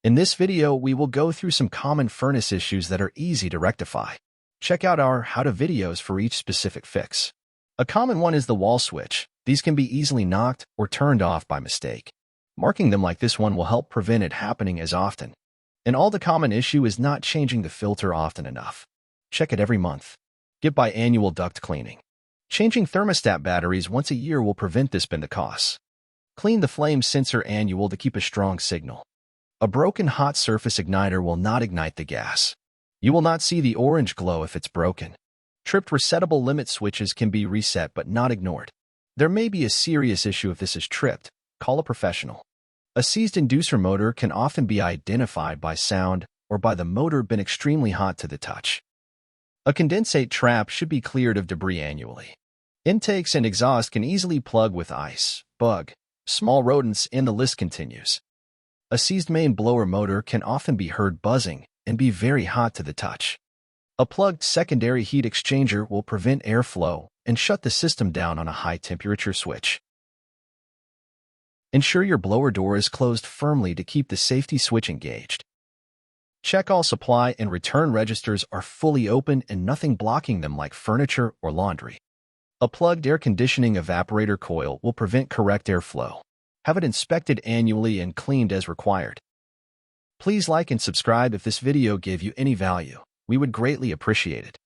In this video, we will go through some common furnace issues that are easy to rectify. Check out our how-to videos for each specific fix. A common one is the wall switch. These can be easily knocked or turned off by mistake. Marking them like this one will help prevent it happening as often. And all the common issue is not changing the filter often enough. Check it every month. Get biannual duct cleaning. Changing thermostat batteries once a year will prevent this spend the costs. Clean the flame sensor annual to keep a strong signal. A broken hot surface igniter will not ignite the gas. You will not see the orange glow if it's broken. Tripped resettable limit switches can be reset but not ignored. There may be a serious issue if this is tripped. Call a professional. A seized inducer motor can often be identified by sound or by the motor being extremely hot to the touch. A condensate trap should be cleared of debris annually. Intakes and exhaust can easily plug with ice, bug, small rodents, and the list continues. A seized main blower motor can often be heard buzzing and be very hot to the touch. A plugged secondary heat exchanger will prevent airflow and shut the system down on a high-temperature switch. Ensure your blower door is closed firmly to keep the safety switch engaged. Check all supply and return registers are fully open and nothing blocking them like furniture or laundry. A plugged air conditioning evaporator coil will prevent correct airflow. Have it inspected annually and cleaned as required. Please like and subscribe if this video gave you any value. We would greatly appreciate it.